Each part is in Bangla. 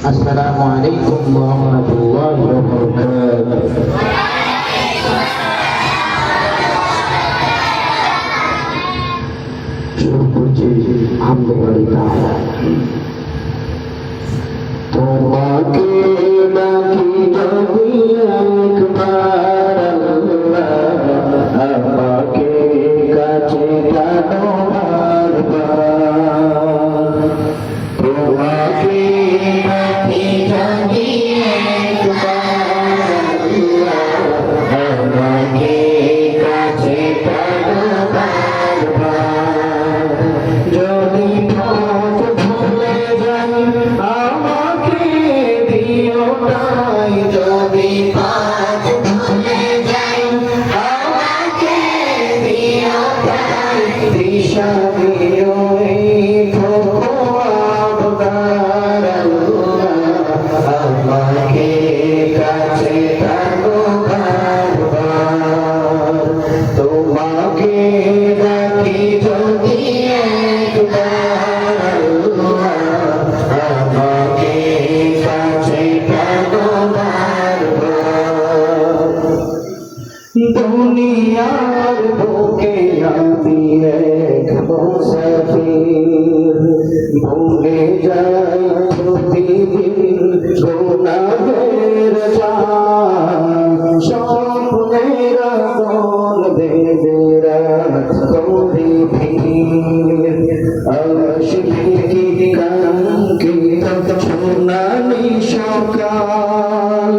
আসসালামু আলাইকুম ওয়া রাহমাতুল্লাহি ওয়া বারাকাতুহু। শুরু করছি আলহামদুলিল্লাহ। তোমাকে ডাকি যদি একবার আল্লাহ, আমাকে কাছে টানো বারবার। তোমাকে ডাকি যদি একবার আল্লাহ, আমাকে কাছে টানো বারবার। যদি পথ ভুলে যাই আমাকে দিও তাই, যদি পথ ভুলে যাই আমাকে দিও তাই, দিশা দিও এই ভগবান আল্লাহ, আমাকে কাছে টানো বারবার। তোমাকে ডাকি যদি একবার আল্লাহ, আমাকে কাছে টানো বারবার। দুনিয়ার বুকে আমি এক মুসাফির, ভুলে যাই প্রতিদিন গুনাহের চাল। স্বপ্নের আগুন বেঁধে রাত করি ভিড়, আসবে কি কাঙ্ক্ষিত সোনালি সকাল।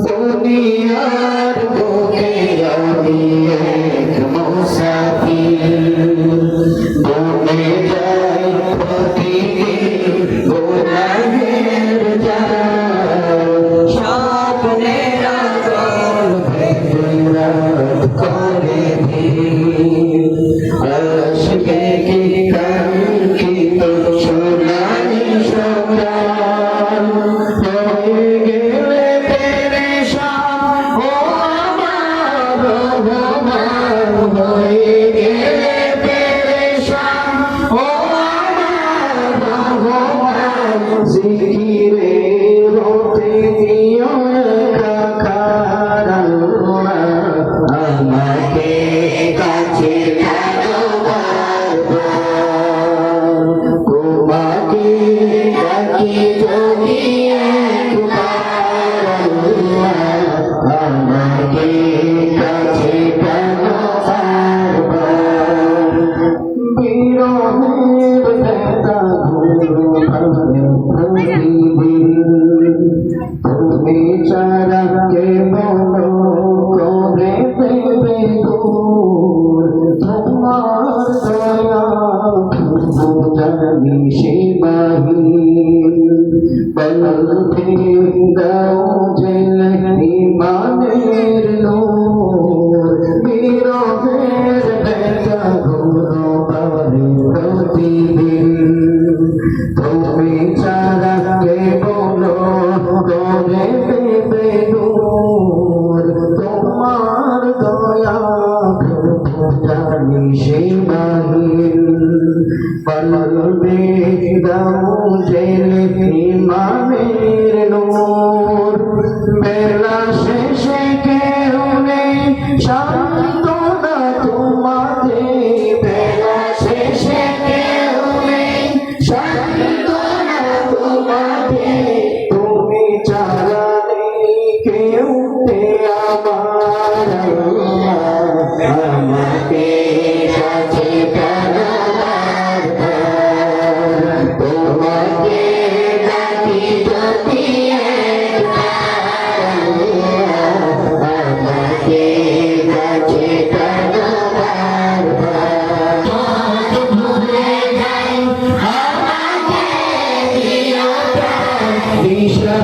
দুনিয়ার বুকে আমি এক মুসাফির, ভুলে যাই প্রতিদিন গুনাহের জাল। স্বপ্নের আগুন বেঁধে রাত করে ভিড়, আসবে কি কাঙ্ক্ষিত সোনালি সকাল। হয়ে গেলে পেরেশান ও আমার ভগবান, হয়ে গেলে পেরেশান ও আমার ভগবান। জিকিরে রতে দিও একাকার আল্লাহ, আমাকে কাছে টানো বারবার। তোমাকে ডাকি যদি একবার আল্লাহ, আমাকে কাছে টানো বারবার। বিরহের ব্যথাগুলো ভাবে প্রতিদিন, তুমি ছাড়া কে বলো করে দেবে দূর। তোমার দয়া জানি সীমাহীন, বলতে দাও জেলে ইমানের নূর। বিরহের ব্যথাগুলো ভাবে প্রতিদিন, তুমি ছাড়া কে বলো করে দেবে দূর। তোমার দয়া জানি সীমাহীন, বলতে দাও জেলে ইমানের নূর। বেলা শেষে কেউ নেই সান্ত্বনা তোমাতে, বেলা শেষে কেউ নেই সান্ত্বনা তোমাতে। তুমি ছাড়া নেই কেউ আমার আল্লাহ, আমাকে কাছে টানো বারবার। তোমাকে ডাকি যদি একবার আল্লাহ, আমাকে কাছে টানো বারবার। পথ ভুলে যাই আমাকে দিও তাই, দিশা